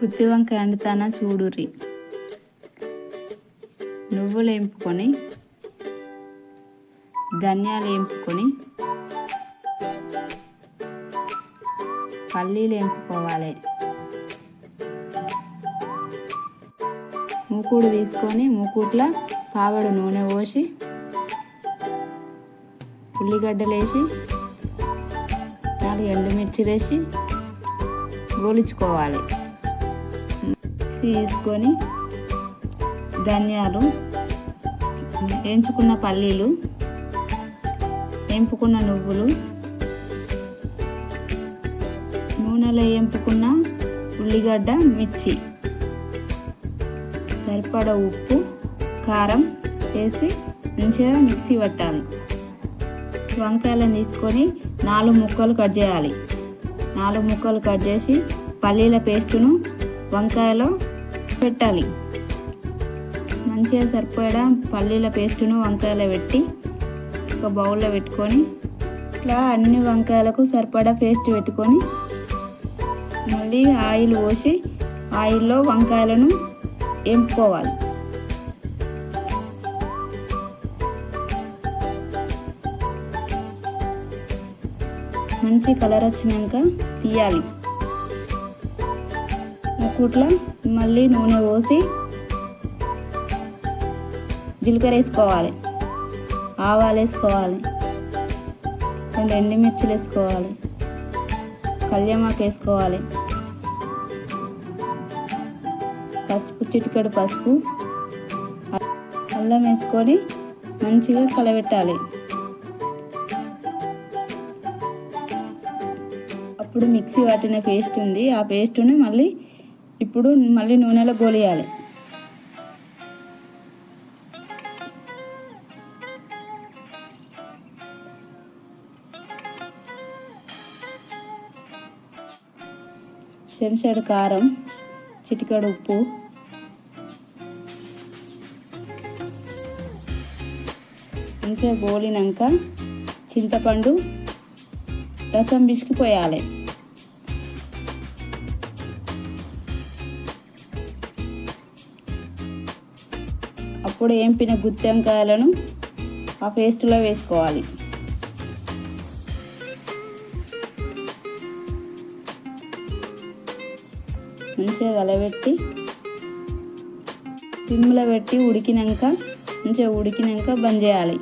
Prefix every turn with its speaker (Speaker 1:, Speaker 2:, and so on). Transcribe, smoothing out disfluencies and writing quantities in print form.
Speaker 1: గుత్తి వంకాయ వండుతానా చూడుర్రి. నువ్వులు వేంపుకొని, ధనియాలు వేంపుకొని, పల్లీలు వేంపుకోవాలి. మూకుడు తీసుకొని మూకుట్లా పావడు నూనె పోసి ఉల్లిగడ్డలు వేసి 4 ఎండుమిర్చిలు వేసి గోలించుకోవాలి. తీసుకొని ధనియాలు, వేయించుకున్న పల్లీలు, వేంపుకున్న నువ్వులు, నూనెలో వేంపుకున్న ఉల్లిగడ్డ, మిర్చి, సరిపడా ఉప్పు, కారం వేసి మంచిగా మిక్సీ పట్టాలి. వంకాయలను తీసుకొని 4 ముక్కలు కట్ చేయాలి. 4 ముక్కలు కట్ చేసి పల్లీల పేస్టును వంకాయలో పెట్టాలి. మంచిగా సరిపడా పల్లీల పేస్టును వంకాయలో పెట్టి ఒక బౌల్లో పెట్టుకొని ఇట్లా అన్ని వంకాయలకు సరిపడా పేస్ట్ పెట్టుకొని మళ్ళీ ఆయిల్ పోసి ఆయిల్లో వంకాయలను వేంపుకోవాలి. మంచి కలర్ వచ్చినాక తీయాలి. మూకుట్లో మళ్ళీ నూనె పోసి జీలకర్ర వేసుకోవాలి, ఆవాలు వేసుకోవాలి, 2 ఎండుమిర్చిలు వేసుకోవాలి, కళ్యామాకు వేసుకోవాలి, పసుపు, చిటికెడు పసుపు, అల్లం వేసుకొని మంచిగా కలబెట్టాలి. అప్పుడు మిక్సీ పట్టిన పేస్ట్ ఉంది, ఆ పేస్టుని మళ్ళీ నూనెలో గోలియాలి. చెంచాడు కారం, చిటికెడు ఉప్పు, మంచిగా గోలినాక చింతపండు రసం పిసికిపోయాలి. అప్పుడు వేంపిన గుత్తి వంకాయలను ఆ పేస్టులో వేసుకోవాలి. మంచిగా కలబెట్టి సిమ్లో పెట్టి మంచిగా ఉడికినాక బంద్ చేయాలి.